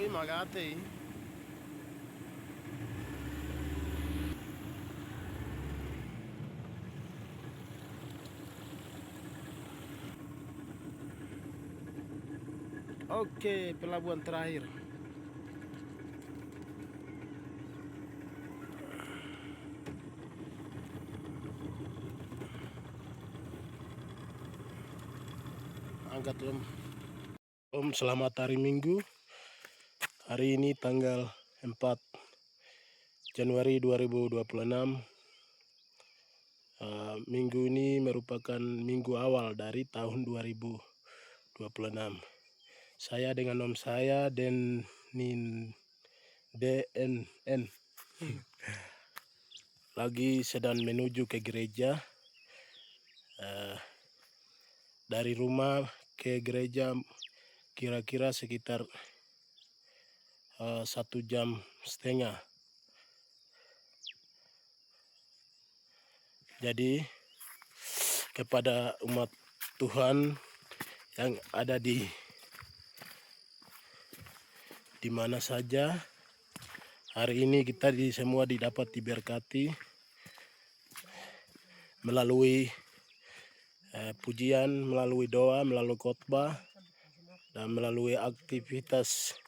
Magate. Oke, pelabuhan terakhir. Angkat Om. Om, selamat hari Minggu. Hari ini tanggal 4 Januari 2026. Minggu ini merupakan minggu awal dari tahun 2026. Saya dengan Om saya dan DNN lagi sedang menuju ke gereja. Dari rumah ke gereja kira-kira sekitar 1,5 jam. Jadi kepada umat Tuhan yang ada di mana saja, hari ini kita semua dapat diberkati melalui pujian, melalui doa, melalui khotbah, dan melalui aktivitas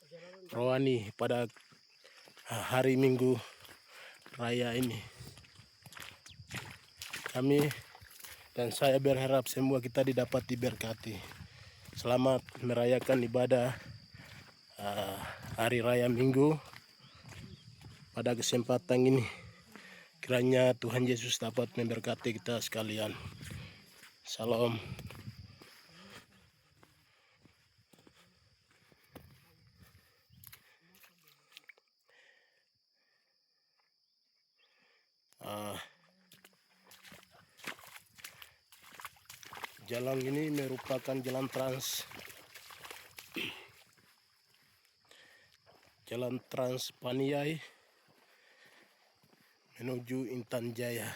rohani pada hari Minggu Raya ini. Kami dan saya berharap semua kita dapat diberkati. Selamat merayakan ibadah Hari Raya Minggu pada kesempatan ini. Kiranya Tuhan Yesus dapat memberkati kita sekalian. Salam. Jalan ini merupakan jalan trans Paniai menuju Intan Jaya.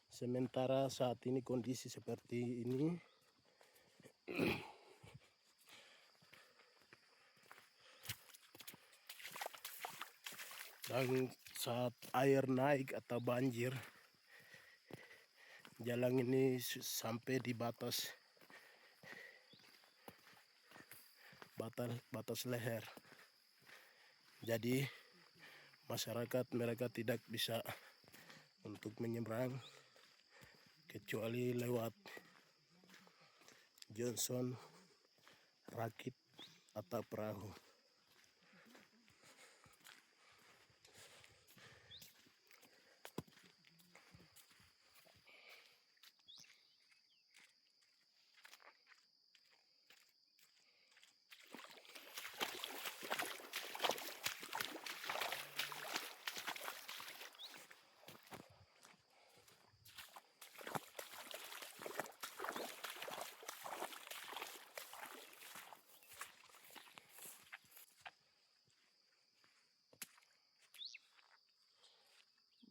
Sementara saat ini kondisi seperti ini. Dan saat air naik atau banjir, jalan ini sampai di batas leher. Jadi masyarakat mereka tidak bisa untuk menyeberang kecuali lewat Johnson, rakit atau perahu.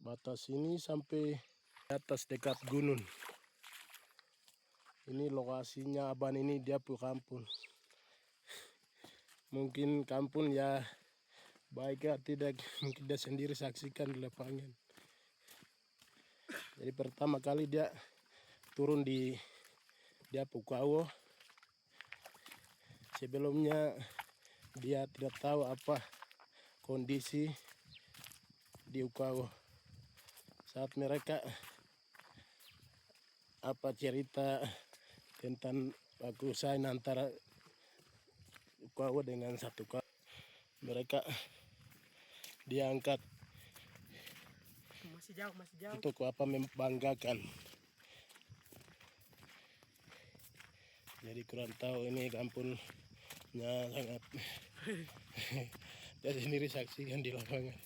Batas ini sampai atas dekat gunung. Ini lokasinya Aban ini dia kampung. Mungkin kampung ya baik ya tidak, mungkin dia sendiri saksikan di lapangan. Jadi pertama kali dia turun di Pukawo. Sebelumnya dia tidak tahu apa kondisi di Pukawo. Saat mereka cerita tentang usaha antara Pukawo dengan satu kau, mereka diangkat masih jauh untuk membanggakan. Jadi kurang tahu ini kampungnya sangat dia sendiri saksikan di lapangan.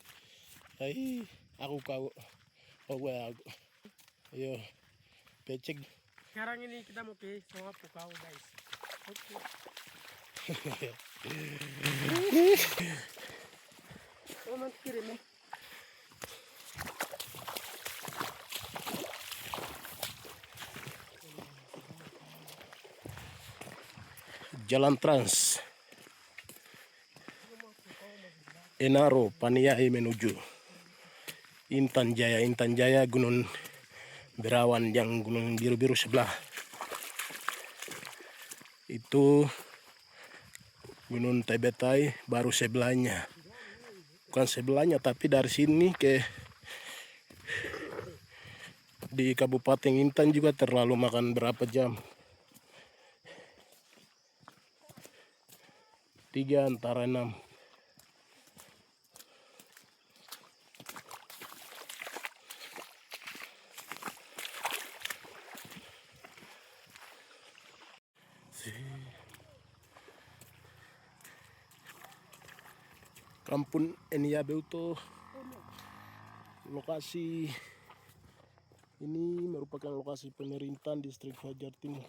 Aku aku ayo pecek. Sekarang ini kita mau ke Sawah Pukawo, guys. Oke. Nanti kirim ya. Jalan trans Enaro Paniai menuju Intan Jaya. Intan Jaya gunung berawan yang gunung biru-biru sebelah. Itu Gunung Tebetai baru sebelahnya. Bukan sebelahnya tapi dari sini ke di Kabupaten Intan juga terlalu makan berapa jam. 3 antara 6. Kampung Eniabeuto, lokasi ini merupakan lokasi pemerintahan distrik Fajar Timur.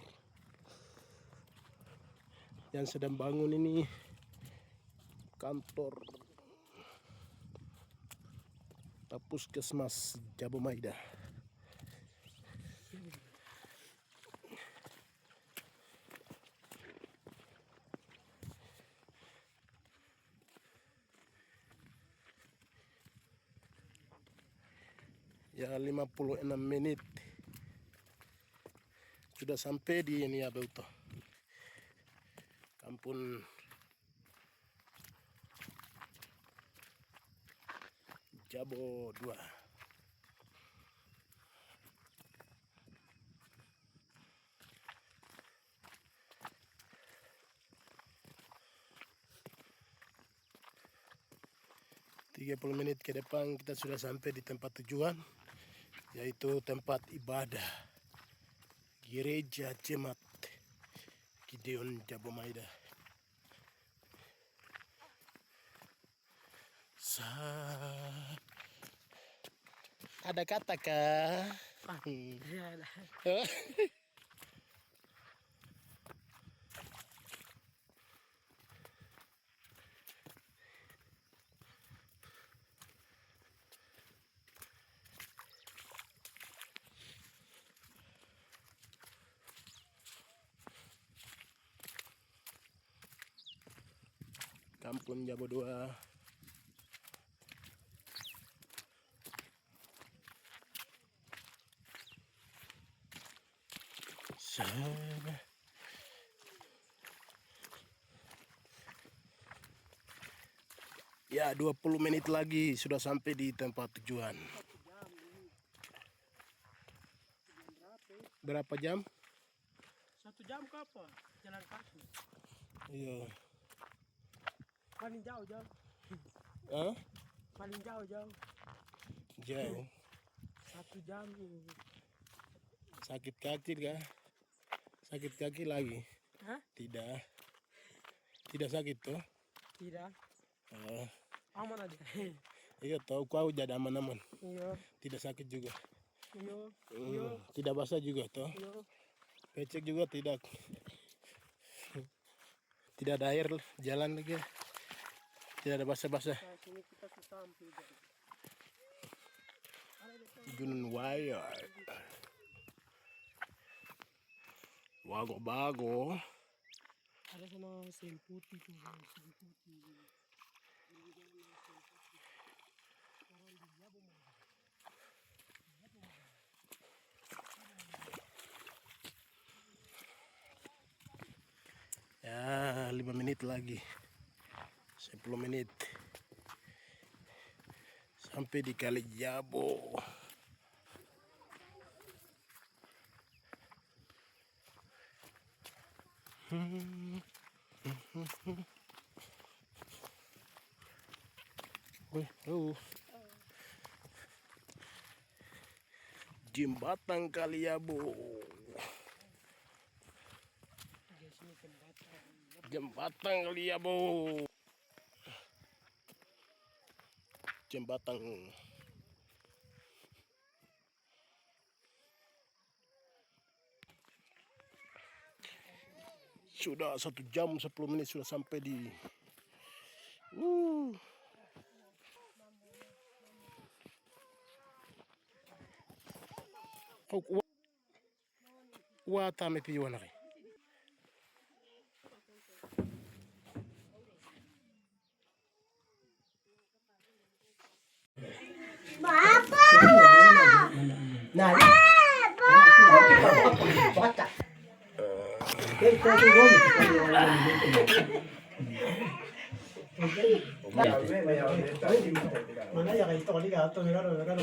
Yang sedang bangun ini kantor Puskesmas Jabomaida. Ya 56 menit sudah sampai di Eniabeuto, Kampung Jabo 2. Tiga 30 menit ke depan kita sudah sampai di tempat tujuan, yaitu tempat ibadah Gereja Jemaat Gideon Jabomaida. Ada kata kah? Kampung Jabo 2. Ya 20 menit lagi sudah sampai di tempat tujuan. Berapa jam? 1 jam ke apa? Jalan kaki. Iya. Paling jauh. Hah? Paling jauh. Jauh. 1 jam ini. Sakit kaki kah? Sakit kaki lagi? Hah? Tidak sakit tuh? Tidak. Aman aja. Iya tahu kau jadi aman-aman. Iya. Tidak sakit juga. Iya. Tidak basah juga toh? Iya. Becek juga tidak. Tidak ada air jalan lagi. Tidak ada basah-basah. Nah, sini kita sampai. Gunung Wayar. Bago. Ada sana sen putih tuh, sen putih. Ya 5 menit lagi, 10 menit sampai di Kali Jabo. Jembatan Kali Jabo. Jembatan Kali Jabo. Jembatan. Sudah 1 jam 10 menit sudah sampai di Tame piwana kay. Nah, bata. Mana ya kayak itu kali ya atau mereka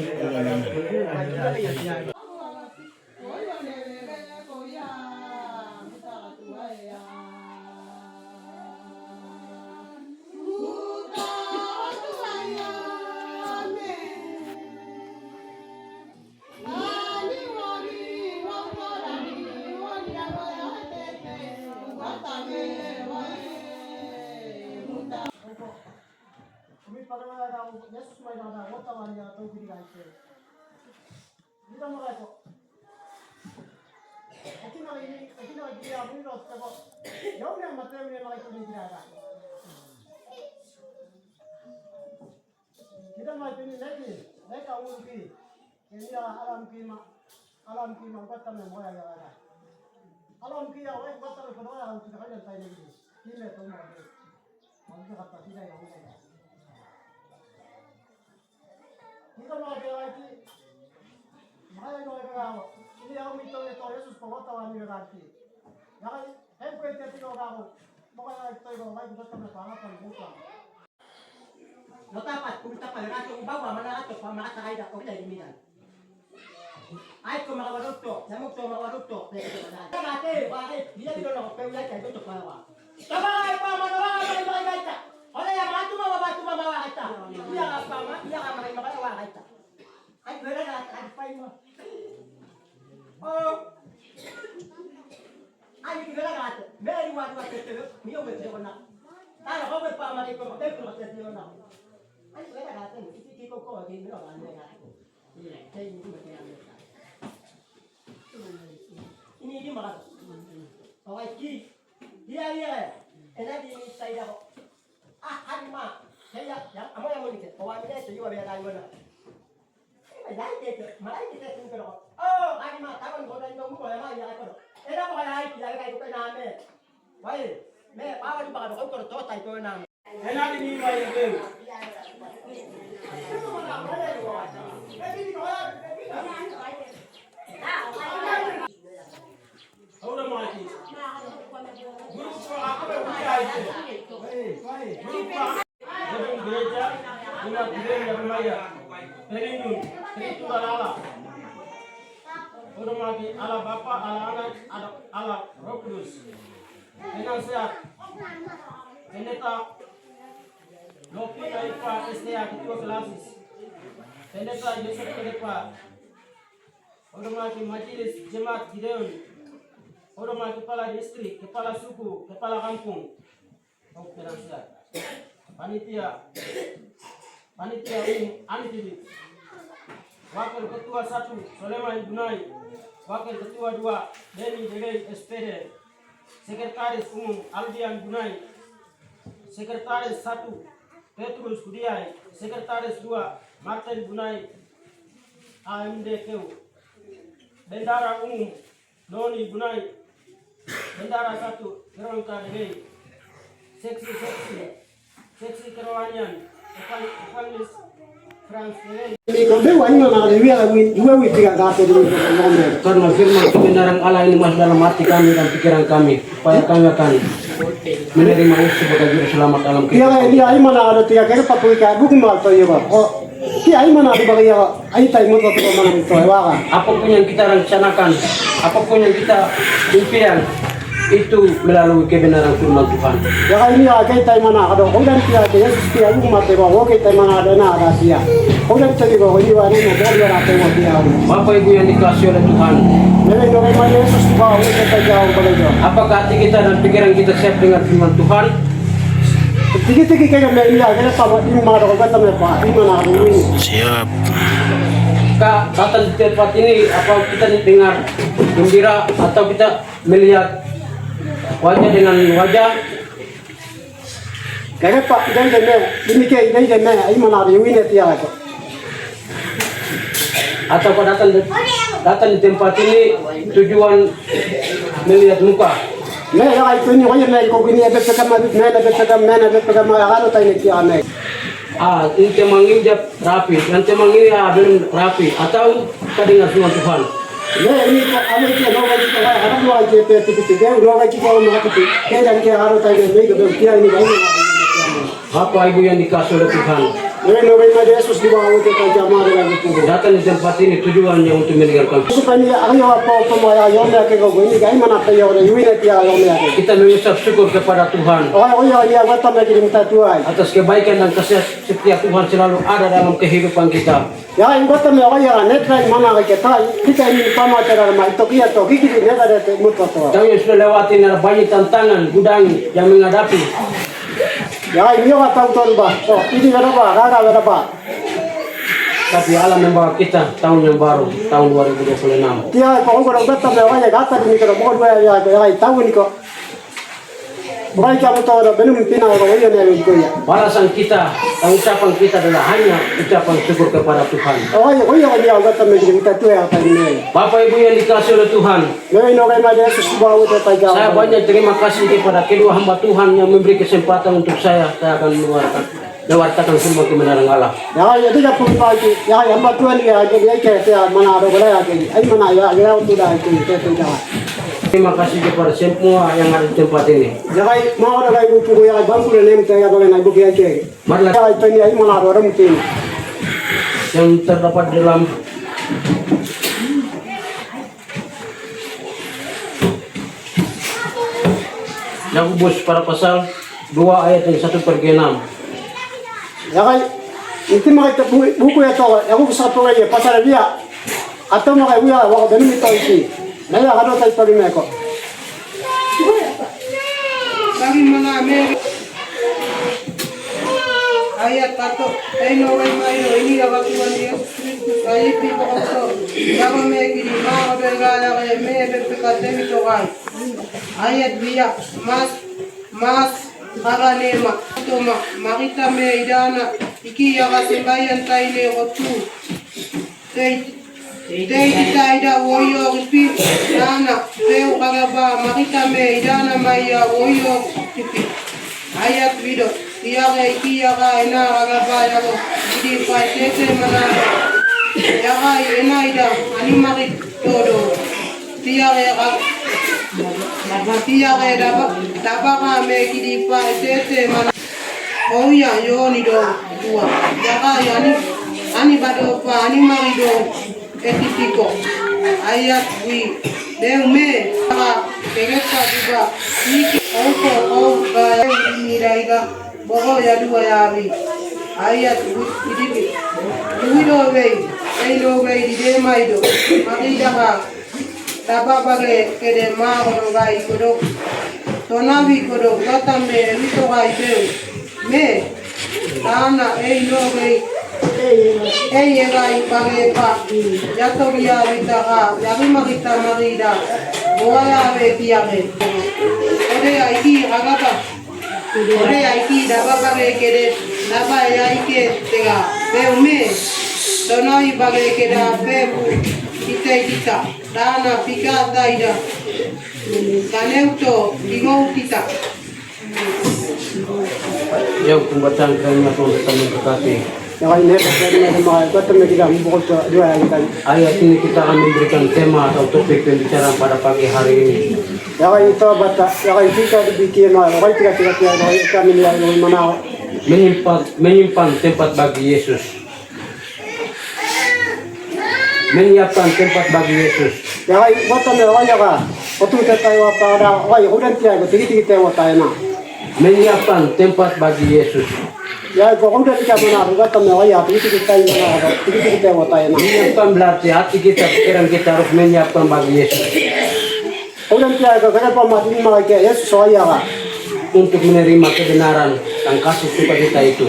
Yesus may nada, wata wanya tau kiri kaite. Kita mau kaito. Akina dia abuni ros tebo. Yau yang matre мне mai tu ni ada. Kita mai tu ni lagi, lagi awun ki. Ini alam ki ma kata me moya ya ada. Alam ki ya wei kata me kono alam ki kaya tai ni. Ini tu ma. Mungkin kata tidak yang ini. Kita mau lagi, mana yang orang ini aku minta itu Yesus pengetahuan ini berarti. Jangan hempel jadi orang, bukan itu orang kita sama sama bukan. Nota kumita pa rato ubawa mana rato pa mata kaida ko dai minan. Ay ko makawadto, namok to makawadto. Ate, bakit? Dia dito na ko pwede kay dito pa wa. Tama ay pa manawa ay mga Ola ya batu mama kita. Iya apa ma? Iya ka makin makawa kita. Ay wala na at pay mo. Oh. Ay wala na at. Very what ito. Miyo ba ko na. Tayo ko ba pa mali ko hotel ko sa dito na. Ay wala na at. Iti ko ko din no ano na. Iya, kay hindi ba kaya ano. Ini di maka. Okay, ki. Iya. Enak di saya ko. Anima, saya yang amo yang muni ke, awak ni saya juga biar ayo na. Malai kita sini kalau, oh anima, takkan kau dah nunggu boleh mah ya kalau. Era bukan lagi kita kayak itu nama. Baik, me awak tu bagai kau kalau tahu tak itu nama. Enak ini baik tu. Orang mati. Guru apa berbicara itu? Gedung gereja, ingat gereja remaja, pelindung, itu Allah. Orang lagi Allah Bapa, Allah Anak, Allah Roh Kudus. Dengan sehat, pendeta Lopi Kaipa SDA Ketua Kelasis, pendeta Yosef Kaipa. Orang lagi Majelis Jemaat Gideon. Orang lagi kepala distrik, kepala suku, kepala kampung. Oke, siap. Panitia Anitidi. Wakil Ketua 1 Soleman Bunai. Wakil Ketua 2 Denny Degei SPD. Sekretaris Umum Aldian Bunai. Sekretaris 1 Petrus Kudiai. Sekretaris 2 Martin Bunai AMDQ. Bendara Umum Noni Bunai. Bendara 1 Veronica Degei. Seksi kerohanian Evangelis Franz Degei. Karena firman kebenaran Allah ini masuk dalam hati kami dan pikiran kami, supaya kami akan menerima Yesus sebagai juru selamat dalam kehidupan. Dia ai mana ada tiga kali pakai kayu bukan mal tu ya pak. Oh, dia ai mana ada bagi ya? Ai tai mau tu mana itu ya pak? Apapun yang kita rencanakan, apapun yang kita impian, itu melalui kebenaran firman Tuhan. Ya kan ini aja tai mana ada. Kau dan dia Yesus dia itu mati pak. Kau tai mana ada na ada sia. Kau dan cari kau ini mana mau dia ada mau dia. Bapak Ibu yang dikasihi oleh Tuhan, Nenek nenek Yesus kau kita jauh belajar. apakah hati kita dan pikiran kita siap dengan firman Tuhan? Tiki kayak mana ini aja sama ini mana kau kata apa? Ini mana ada ini? Siap. Kak, datang di tempat ini, apa kita dengar gembira atau kita melihat wajah dengan wajah? Kayak pak dan ini kayak ini mana ada ini tiada. Atau kau datang di tempat ini tujuan melihat muka? Nah, itu ini kau ini ada pegang mana ada pegang mana kalau tanya tiada. Ini menginjak rapi. Yang temang ini belum rapi. Atau kita dengar semua Tuhan. ini ame ke no gaji ka ada no gaji pe tipe no gaji ka no gaji ke dan ke aro tai ne ke kia ini gaji Apa ibu yang dikasih oleh Tuhan? no gaji Yesus di bawah ke jamaah lagi tu Datang di tempat ini tujuannya untuk meninggalkan. supaya ayo apa ya yo me ke go ini gaji mana pe yo ini dia yo me ke Kita mengucap syukur kepada Tuhan oh ya wata me kirim tatuai atas kebaikan dan kasih setia Tuhan selalu ada dalam kehidupan kita. ya ingota me ya netra mana ke tai kita ini pama cara mai to kia to kiki ne ada te muto to Tahu yang sudah lewati banyak tantangan, gudang yang menghadapi. ya ini wa tahu to ba oh ini ada ba Tapi Allah membawa kita tahun yang baru, tahun 2026. dia ko ngoro betta me ya gata ni ko mo ya tahu ni ko Baik kamu tahu ada belum pina orang yang ada itu ya. Balasan kita dan ucapan kita adalah hanya ucapan syukur kepada Tuhan. Oh ya dia agak tahu kita tu ya tadi ni. Bapak Ibu yang dikasih oleh Tuhan, Ini orang ada Yesus bawa itu tajam. saya banyak terima kasih kepada kedua hamba Tuhan yang memberi kesempatan untuk saya akan mewartakan semua kebenaran Allah. Ya dia pun pagi. Ya yang batuan dia dia ke mana ada boleh ya. Ai mana ya tu dah itu jalan. Terima kasih kepada semua yang ada di tempat ini. Jangan mau ada ibu tu ya bangku nem tu ya bagaimana ibu dia ke. Marilah Ya itu ni ai mana ada orang tu. yang terdapat dalam Yakobus pada pasal 2 ayat yang 1/6. Jangan itu mereka buku ya tahu. Aku bisa tahu ya pasal dia. Atau mereka dia waktu ini tahu ini. Naya ada tai pagi mereka. Bagaimana ayat tato eno mayo ini apa tuan Yesus Kristus ayat di bawah kalau megi di mana bergala me berkata itu kan ayat dia mas haranema toma marita me idana iki ya kasembayan taile rotu Dei ida woyo ripi dana veu kagaba marita me idana maya woyo ripi ayat video tiare kiara ena kagaba yago di paitete mana yaga ena ida ani marit todo tiare daba me kidi paitete mana oh ya yo ni do tua yaga ani bado pa ani marido etipiko ayat wi deume para pegeta juga niki oko ga ini daiga bogo ya dua ya wi ayat wi idipi duido wei eilo wei di demaido marida ha taba bage kede ma ono gai kodo tonavi kodo gatambe rito gai beu me ana eilo wei gai page pa yato dia vitaga yabi magita marida boya ve tiage ode aiki agata ode aiki daba page kede daba aiki tega beume donoi page keda bebu kita dana pika daida kaneuto bingung kita yang pembacaan kalimat Tuhan kami berkati. Jangan ini dari mana kata mereka buku dua kan. Ayat ini kita akan memberikan tema atau topik pembicaraan pada pagi hari ini. Jangan itu bata, jangan kita dibikin orang kita kami lihat mana. Menyimpan tempat bagi Yesus. Menyiapkan tempat bagi Yesus. Jangan bata mereka jangan. Waktu kita tahu apa ada, udah tiada, tinggi tahu tahu Menyiapkan tempat bagi Yesus. Ya, kalau udah kita mana, bata mereka tinggi tahu mana, tinggi tahu tahu. Menyiapkan berarti hati kita, pikiran kita harus menyiapkan bagi Yesus. Udah tiada, kenapa mati mereka Yesus soalnya untuk menerima kebenaran dan kasih sukacita itu.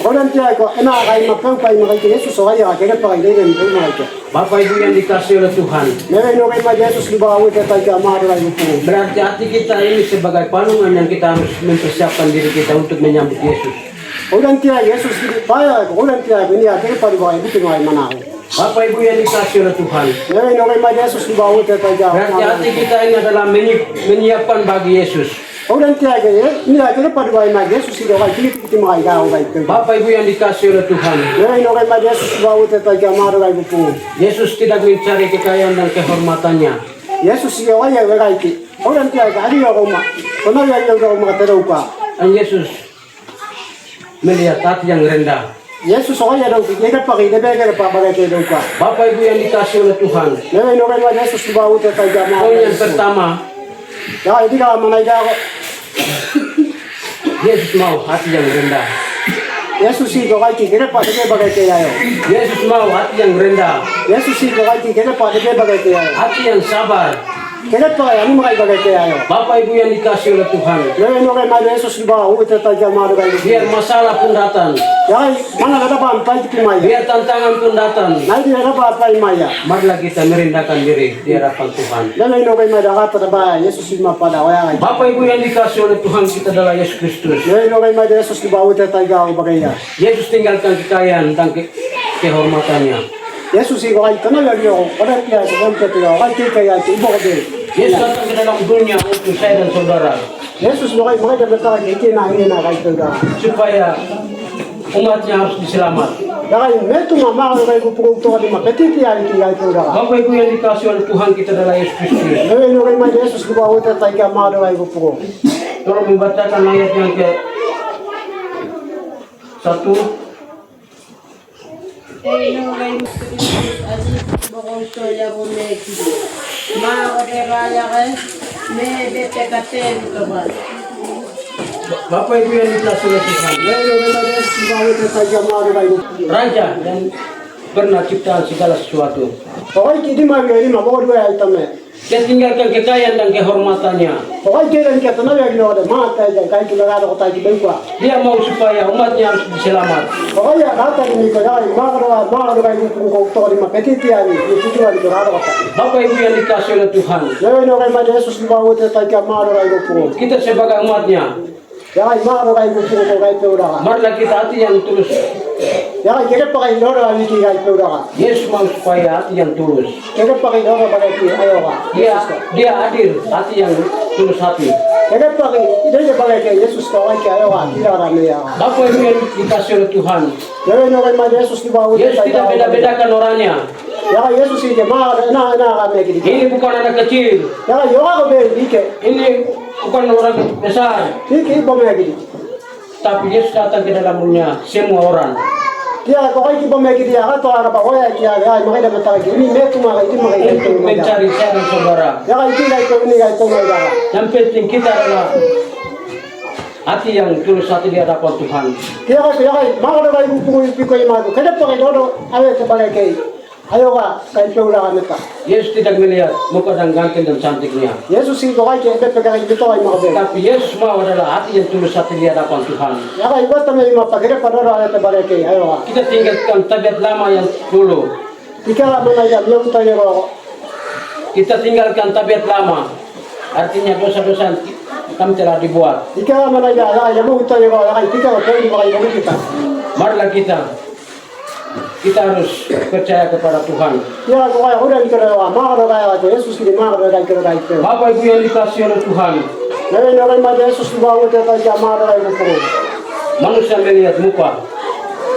Udah tiada, enak kain makan kain mereka Yesus soalnya kenapa ini dan mereka. Bapak Ibu yang dikasih oleh Tuhan, mereka Yesus di bawah kita jamaah lagi pun. berarti hati kita ini sebagai palungan yang kita harus mempersiapkan diri kita untuk menyambut Yesus. Udah tiada Yesus di bawah, udah tiada ini akhirnya pada bawah itu mana. Bapak Ibu yang dikasih oleh Tuhan, mereka Yesus di bawah kita jamaah. berarti hati kita ini adalah menyiapkan bagi Yesus. Orang tiada ya, ini lagi lepas dua iman Yesus itu orang kita makai kau baik. Bapak Ibu yang dikasihi oleh Tuhan, Ya ini orang iman Yesus bawa tetapi kamar baik pun. Yesus tidak mencari kekayaan dan kehormatannya. Yesus itu orang yang baik. Orang tiada ada yang rumah, pernah yang rumah terluka. Dan Yesus melihat hati yang rendah. Yesus orang yang dia pakai dia bergerak pakai terluka. Bapak Ibu yang dikasihi oleh Tuhan, Ya ini orang iman Yesus bawa tetapi kamar. poin yang pertama, Ya ini kalau mana kau Yesus mau hati yang rendah. Yesus itu orang kita pakai kaya. Yesus mau hati yang rendah, Yesus itu orang kita pakai kaya. hati yang sabar. Kita pakai ini makai kaya. Bapak Ibu yang dikasihi oleh Tuhan, Ya ini orang iman Yesus bawa tetapi kamar baik. biar masalah pun datang, Ya mana ada apa itu maya. biar tantangan pun datang, Nanti ada apa maya. marilah kita merendahkan diri di hadapan Tuhan. Dan ini orang iman dah kata bah Yesus itu pada orang. Bapak Ibu yang dikasihi oleh Tuhan, kita adalah Yesus Kristus. Ya ini orang iman Yesus bawa tetapi kau pakai. Yesus tinggalkan kekayaan dan kehormatannya. Yesus itu orang kenal dia orang dia sebab kita orang kita kaya itu boleh. Yesus datang ke dalam dunia untuk saya dan saudara, Yesus orang mereka berkata kita ini nak itu dah. supaya umatnya harus diselamatkan. Jangan metu mama orang itu pukul tu ada petit ya itu dah. Bapak Ibu yang dikasihi oleh Tuhan, kita adalah Yesus Kristus. Ya ini orang iman Yesus bawa tetapi kamar orang itu pukul. Tolong membacakan ayat yang ke 1. Bapak Ibu yang dikasihi oleh Tuhan, Ya ini orang iman Yesus bawa tetapi kamar orang itu. Raja yang pernah ciptaan segala sesuatu, Orang kita mah ini mah bawa dua item. dia tinggalkan kekayaan dan kehormatannya. Orang kita ni kita nak lagi orang mata aja kai kita ada kota kita buat. Dia mau supaya umatnya harus diselamatkan. Orang yang kata ini kalau marah kai itu pukul tu ada petit ya ni itu ada kita ada kota. Bapak Ibu yang dikasihi oleh Tuhan, Ya ini orang iman Yesus bawa tetapi kamar orang itu pukul. kita sebagai umatnya, Jangan marah kai itu pukul kai itu dah. marilah kita hati yang tulus. Jangan kita pakai orang ini kai itu dah. Yesus mau supaya hati yang tulus. Kita pakai orang pakai itu ayo kah. Dia hadir hati yang tulus hati. Kita pakai dia pakai Yesus kau ayo kah tidak ada ni ya. Bapak Ibu yang dikasihi oleh Tuhan, Ya ini orang iman Yesus bawa Yesus tidak beda-bedakan orangnya. Ya Yesus ini marah nak kami kita. Ini bukan anak kecil, Ya orang kau dike. ini bukan orang besar, Dike ibu lagi. tapi Yesus datang ke dalam dunia semua orang. Dia kau ini bom lagi dia atau apa orang dia ya mereka dapat lagi ini metu mereka itu mereka itu Untuk mencari saya dan saudara. ya itu ini itu mereka Yang penting kita adalah hati yang tulus hati di hadapan Tuhan. dia mana ada ibu pun ibu kau iman tu kenapa pakai dodo awet sebalik ayo kah kai pula mereka Yesus tidak melihat muka dan ganteng dan cantiknya, Yesus itu kau ini pegang itu kau iman tu tapi Yesus mau adalah hati yang tulus hati di hadapan Tuhan. ya ibu teman iman pakai pada dodo awet sebalik ayo kah Kita tinggalkan tabiat lama yang dulu. jika mana ya dia kita ni Kita tinggalkan tabiat lama. Artinya dosa-dosa kami telah dibuat. jika mana ya mau kita ni ya kita kau ini mereka kita Marilah kita harus percaya kepada Tuhan. ya kau orang itu mana ada Yesus ini mana ada kita itu Bapak Ibu yang dikasihi oleh Tuhan, ya ini orang iman Yesus bawa tetapi mana ada itu manusia melihat muka,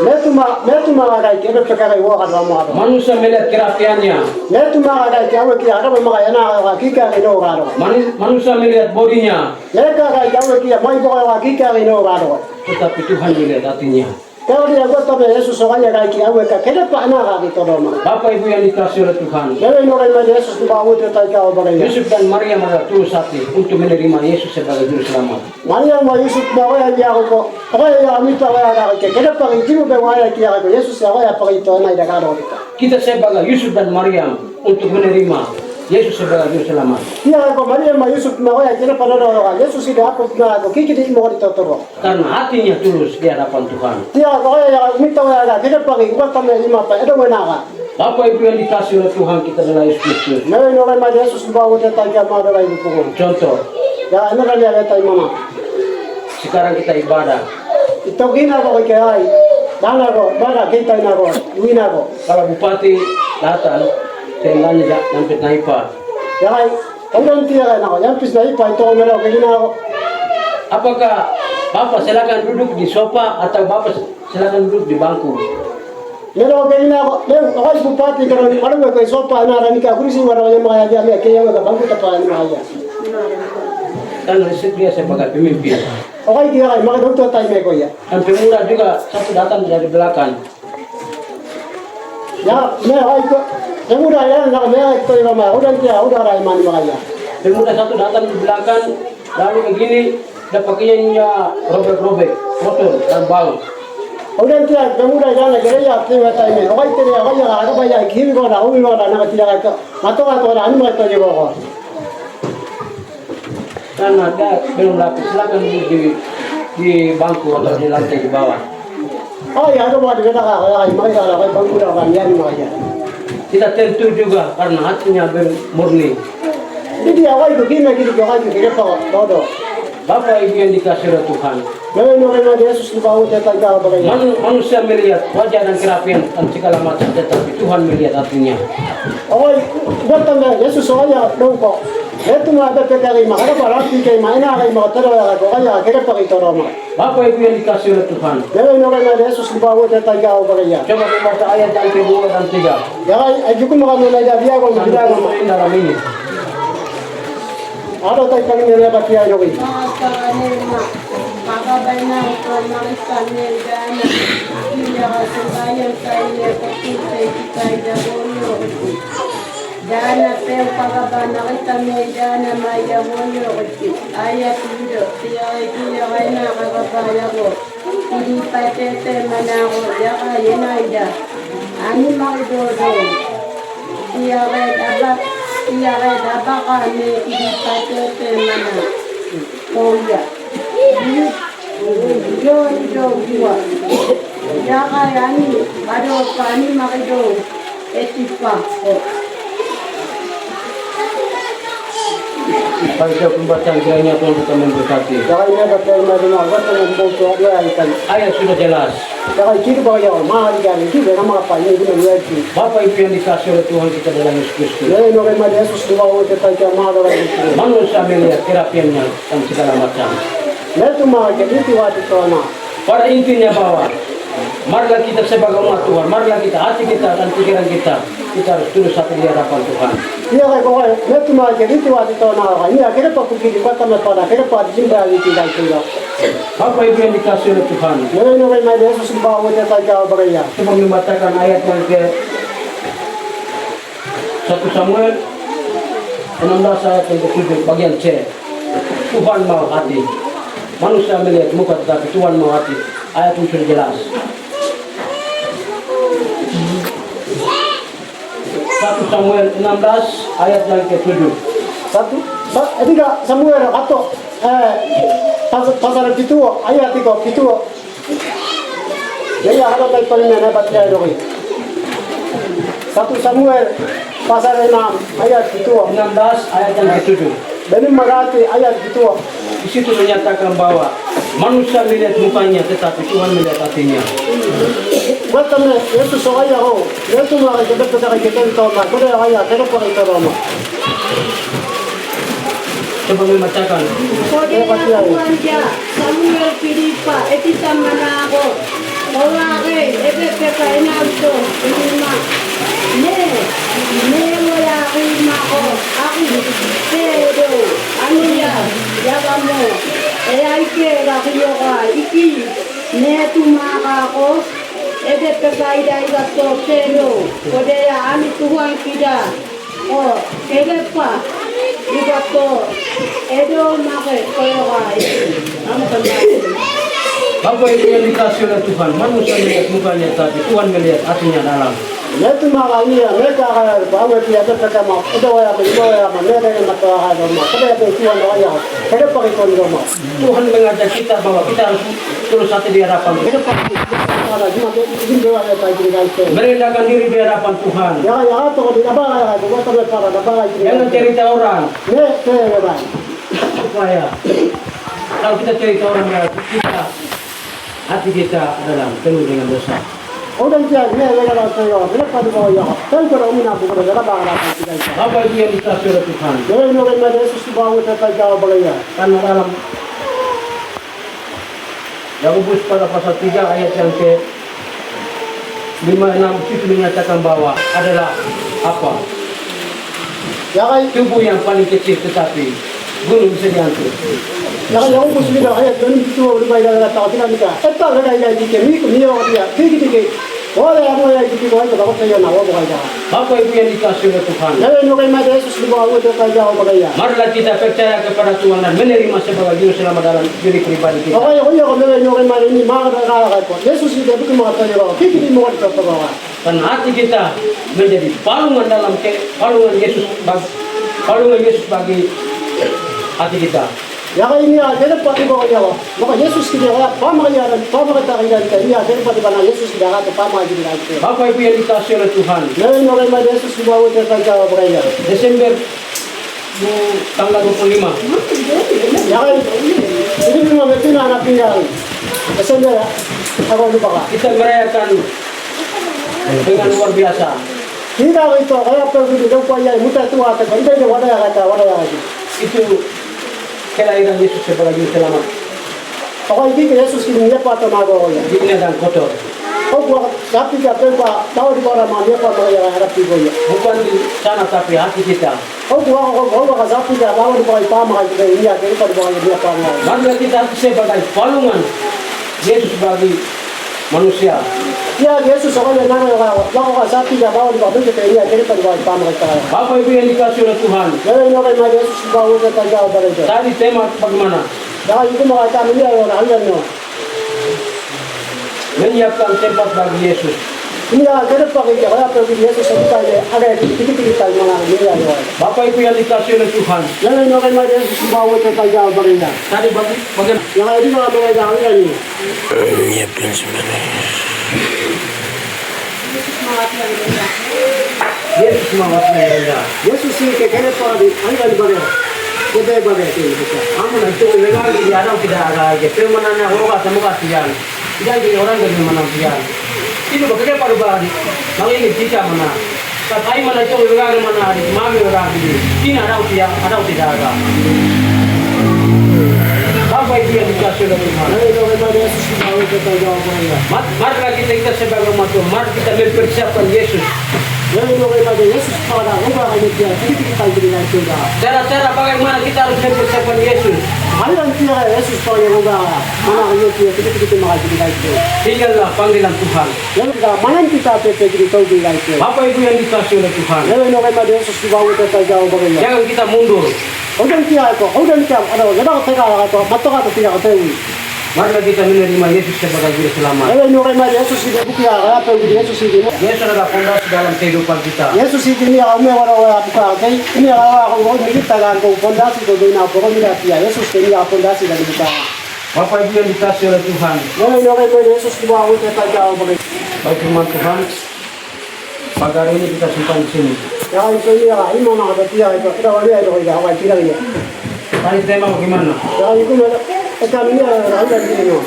metu mara kai kebe pekara wo ka ramo ado manusia melihat kerapiannya, metu mara kai kawe ki ada mama yana ka kika ino ado manusia melihat bodinya, mereka kai kawe ki mai bo ka kika ino ado tetapi Tuhan melihat hatinya. kalau dia buat tapi Yesus orangnya kai ki awe ka kede pa na ka gitu doma Bapak Ibu yang dikasihi oleh Tuhan, ya ino kai ma Yesus tu bawa te tai ka bagai Yusuf dan Maria adalah tulus hati untuk menerima Yesus sebagai juru selamat. Maria ma Yusuf ba wa ya ko ya mita wa ka kede pa ki tu be wa ya ki ya ko Yesus ya wa ya pa itu na ida ka do Kita sebagai Yusuf dan Maria untuk menerima Yesus sebagai juru selamat. ya ko Maria ma Yusuf ma wa ya kede pa do Yesus ida apa na ko kiki di mo di totoro Karena hatinya tulus di hadapan Tuhan. dia ko ya mita wa ka kede pa ki ko pa me ima pa edo na ka Bapak Ibu yang dikasihi oleh Tuhan, kita adalah Yesus Kristus. Nawe no kai ma Yesus bawa te tai ka ma do ibu pukul. Contoh, Ya ana kali ada tai mama. sekarang kita ibadah. Ito gina ko ke ai. Dana ko, bana kita na ko, wina ko. Kalau bupati datang, tendanya sampai naipa. Ya ai, orang tiada na ko, yang pis nai pa ito mero ke gina ko. Apakah Bapak silakan duduk di sofa atau Bapak silakan duduk di bangku? Nero kena ako bupati karon ko sopa na rani ka kursi wala yang mga jami kaya ka bangku tapan mga. Kan dia sebagai pemimpin. Okay kaya mga doktor tayo may ko ya. Dan pemuda juga satu datang dari belakang. Ya, ko pemuda ya na may ko yung mga udah ray man mga. Pemuda satu datang di belakang lalu begini dan pakaiannya robek-robek, kotor dan bau. Udah pemuda ya na gereya tiwa tayo may. Okay kaya ano ba ya kimi ko na nakatira ka. Mato ano mo ito ko. Karena dia belum lapis, silakan di bangku atau di lantai di bawah. Oh ya, ada buat kita kaya makanya kaya bangku na kami mga. Tidak tentu juga karena hatinya murni. Jadi awal itu gini kira pa todo. Bapak Ibu yang dikasih oleh Tuhan. Memang Yesus dibawa tentang kau bagaimana? Manusia melihat wajah dan kerapian dan segala macam, tetapi Tuhan melihat hatinya. Awal bertanya Yesus soalnya dongko. Itu mah ada PKI mah ada parati kayak mana kayak mau terus ya kaya kira pakai toroma. Bapak Ibu yang dikasih oleh Tuhan. Memang Yesus dibawa tentang kau bagaimana? Coba membaca ayat yang kedua dan tiga. Ya, ajuku mau mulai dari dia kalau tidak mau dalam ini. Ada tak kami ni lepas dia lagi. Dana pel pagabana kita medana maya bonyo kiti ayat itu dia itu yang lain agak go ini patete manago ya kayena ida ani magdodo dia reda kami ini patete mana oh ya jo gua ya kayani bado pani magdo etipa Pada pembacaan kiranya Tuhan kita memberkati. Jangan ini ada terima dengan apa yang membuat dia ikan. Ayat sudah jelas. Jangan kiri bawah yang mahal kan itu nama apa ini kita lihat. Bapak Ibu yang dikasih oleh Tuhan kita dalam Yesus Kristus. Ya ini orang Yesus dibawa tentang mahal orang itu. Manusia melihat kerapiannya dan segala macam. Itu mah jadi waktu itu anak. Pada intinya bahwa marilah kita sebagai umat Tuhan, marilah kita hati kita dan pikiran kita harus tulus hati di hadapan Tuhan. Iya kayak kau, itu mah jadi waktu itu anak. Ini akhirnya pak pergi di kota pada akhirnya pak jumpa di tidak juga. Bapak Ibu yang dikasih oleh Tuhan. Ya ini orang Yesus dibawa tentang kau bagaimana? Coba membacakan ayat yang ke 1 Samuel 16 ayat yang ke-7 bagian C. Tuhan mau hati. Manusia melihat muka tetapi Tuhan mau hati. Ayat itu sudah jelas. 1 Samuel 16 ayat yang ke-7. Tiga Samuel atau pasal itu ayat itu. Jadi ada baik paling hebat dia doi. 1 Samuel pasal 6 ayat itu. 16 ayat yang ke-7. Dan merati ayat itu. Di situ menyatakan bahwa manusia melihat mukanya tetapi Tuhan melihat hatinya. Buatnya Yesus soalnya Yesus malah kita tahu mah. Kita ayat kita pun tahu mah. Coba membacakan. Samuel Filipa etita manago olare ebe pekaina to lima ne moya rima aku tedo ania yagamo aike rayoga iki ne tumaka ko ebe pekaida to tedo kodea ami tuhan kita oh kegepa ibato edo make koyoga ami kembali. Bapak Ibu yang dikasih oleh Tuhan, manusia melihat mukanya tapi Tuhan melihat hatinya dalam. Itu makanya mereka kalau bawa dia pertama itu ya mereka yang mata ada mah. Tapi itu Tuhan ya. Kita pakai kondom. Tuhan mengajak kita bahwa kita harus terus hati di hadapan. Kita pakai kalau cuma ini dia ada pakai kan. Merendahkan diri di hadapan Tuhan. Ya itu di apa ya? Buat tempat para apa Jangan cerita orang. Ya. Supaya kalau kita cerita orang kita hati kita dalam penuh dengan dosa. Orang dia kalau saya berapa bawa ya. Kan kalau mina bukan ada apa kita. Bapak Ibu yang dikasih oleh Tuhan. Jadi orang Yesus bawa tentang kau bagaimana? Karena dalam Yakobus pada pasal 3 ayat yang ke 5, 6 itu menyatakan bahwa adalah apa? Yakai Tubuh yang paling kecil tetapi gunung bisa diangkut. yakai yang bus kita ayat dan itu berbagai dalam tahu kita nika. Eta berbagai dikit mi dia dikit. Boleh aku ya dikit boleh kalau saya nak bukan dah. Bapak Ibu yang dikasihi oleh Tuhan, Lalu nukai mata Yesus di bawah itu kerja apa gaya. marilah kita percaya kepada Tuhan dan menerima sebagai juru selamat dalam diri pribadi kita. Oke, kalau nukai mata ini maka ada apa? Yesus itu bukan mata dia bawa. Dikit mau kita bawa. Dan hati kita menjadi palungan dalam palungan Yesus bagi hati kita. Yakai ini ada pati bawa dia. Maka Yesus kita ya, pama ya dan pama kita ini ada pati mana Yesus kita ada pama jadi lagi. Bapak Ibu yang dikasihi oleh Tuhan, Lalu nukai mata Yesus di bawah itu kerja apa gaya. Desember tanggal 25. Yakai ini memang betul anak tinggal. Kesannya ya, apa lupa kah? Kita merayakan dengan luar biasa. Tidak itu kayak pergi di tempat yang muda tua atau itu dia wadah kata. Itu kelahiran Yesus sebagai juru selamat. Pokoknya itu Yesus ini apa atau nago ya. Hidupnya dan kotor. Kau buat sapi kita tahu di mana mana apa yang harap tiga ya. Bukan di sana tapi hati kita. Kau buat sapi kita tahu di mana pama kita ini ya kita di mana dia pama. Marilah kita sebagai palungan Yesus bagi manusia. Ya Yesus orang yang nana kalau sapi kita tahu di mana kita ini ya kita di mana pama kita. Bapak Ibu yang dikasihi oleh Tuhan, Lalu orang yang Yesus bawa kita jauh dari itu. tadi tema bagaimana? Jangan itu mengatakan ini orang lain. Menyiapkan tempat bagi Yesus. Ini ya kita pakai kalau pergi Yesus kita ada titik kita mana ini ya. Bapak Ibu yang dikasihi oleh Tuhan, Lalu orang yang Yesus bawa kita jauh dari itu. tadi bagaimana? Yang ini kalau mengajar ini. Nyiapin sebenarnya. Yesus semangatnya rendah. Yesus ini kekele pada anda di mana? Kita bagai itu bisa. Kamu nanti mendengar dia ada tidak ada. Jadi mana nak orang kasih muka sian. Tidak jadi orang dari mana sian. Itu bekerja pada bari. Lalu ini kita mana? Tapi mana itu orang mana di mana orang ini. Ini ada tidak ada. Bapak Ibu yang dikasihi oleh Tuhan, Lalu orang Yesus bawa kita jauh dari itu. marilah kita sebagai umat Tuhan, mari kita mempersiapkan Yesus. Lalu orang Yesus pada orang yang dia titik kita jadi itu dah. Cara-cara bagaimana kita harus mempersiapkan Yesus. Hari nanti Yesus pada orang mana yang dia titik kita makan jadi itu. Tinggallah panggilan Tuhan. Lalu kita mana kita jadi tahu jadi itu. Bapak Ibu yang dikasihi oleh Tuhan, Lalu orang Yesus bawa kita jauh dari itu. jangan kita mundur. Orang dia itu, orang dia ada orang tega atau mata atau tidak tahu. Marilah kita menerima Yesus sebagai juru selamat. Lalu orang Yesus ini bukan apa Yesus ini. Yesus adalah fondasi dalam kehidupan kita. Yesus ini orang orang bukan ini orang kita kan fondasi itu dengan orang dia Yesus ini fondasi dari kita. Bapak Ibu yang dikasihi oleh Tuhan, Lalu orang Yesus dibawa kita jauh dari. baik firman Tuhan, pagi hari ini kita simpan di sini. Ya itu ini mana ada dia itu kita lihat itu ya awal tidak ya. Tadi tema bagaimana? Ya itu mana kita ini ada di sini.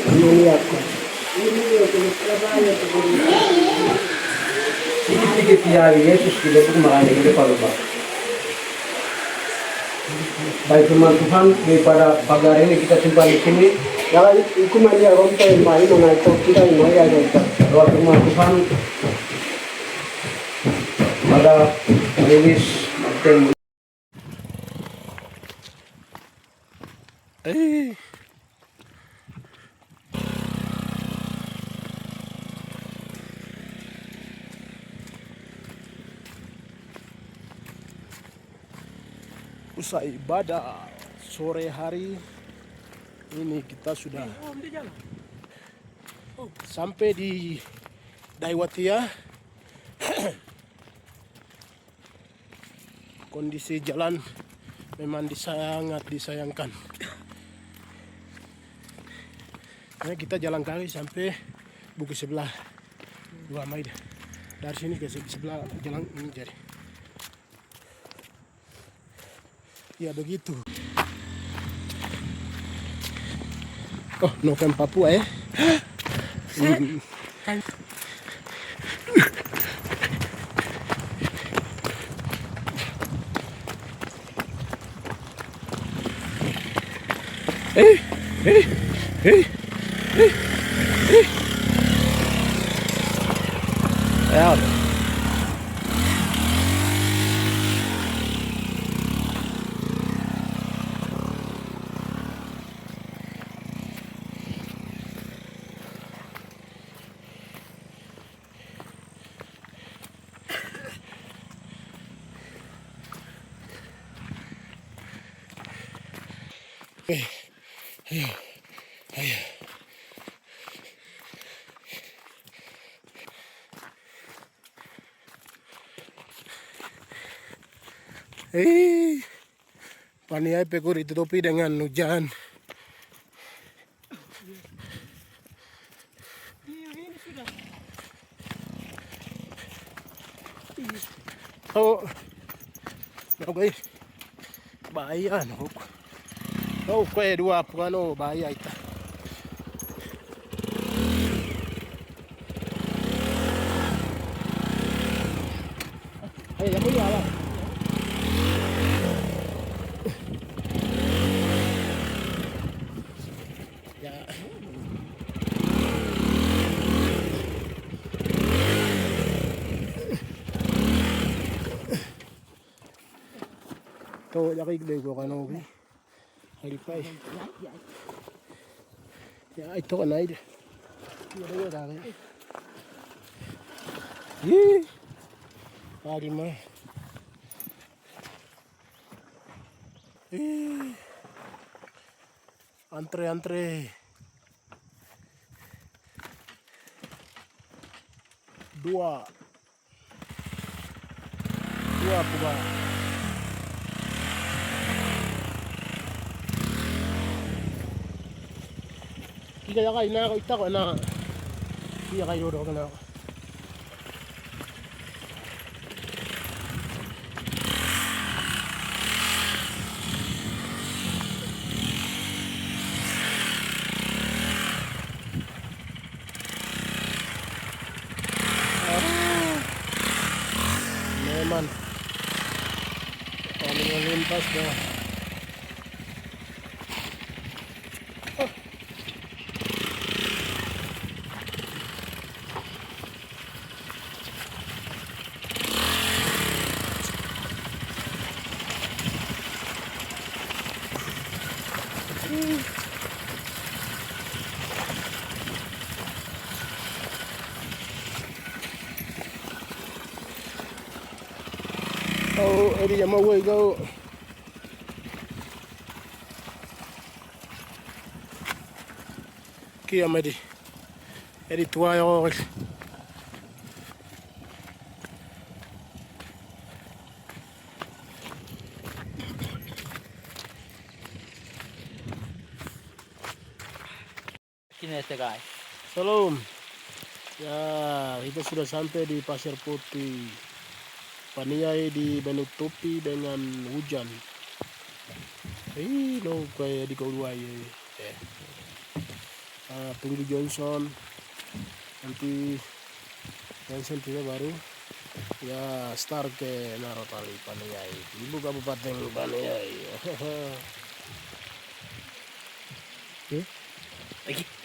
Ini lihat. Sedikit ya Yesus tidak pun makanya kita lupa. Baik firman Tuhan, daripada pagi hari ini kita simpan di sini. Ya itu mana ya orang yang main mana itu kita ini ya itu. Doa firman Tuhan pada rilis Martin. Usai ibadah sore hari ini kita sudah sampai di Daiwatia. Kondisi jalan memang sangat disayangkan. Karena kita jalan kaki sampai Bukit Sebelah 2 Mei. Dari sini ke sebelah jalan ini jadi. Ya begitu. Oh, Novem Papua ya. Eh, eh, eh, eh, eh. Ayan. Paniai Pekur ditutupi dengan hujan. Oh, okay. Bahaya, no. Oh, kue dua puano bahaya ita. Ay, ya punya lah. Ya. Tuh, ya kayak gede gua kan oke. Halipay. Ya, ito kan aja. Ya, dia dah. Ih. Hari mah. Ih. Antre. Dua pula. Kita ya kayo na ita ko na. Iya kayo do na. Memang. Kami ngelimpas dah. Oh, Eddie, I'm away, go. Kia, Eddie, tua yo. Sini guys. Salam. Ya, kita sudah sampai di Pasir Putih. Paniai menutupi dengan hujan. No kayak di Kauai. Tunggu Johnson. Nanti Johnson juga baru. Ya, start ke Narotali Paniai. Ibu Kabupaten Paniai. Lagi.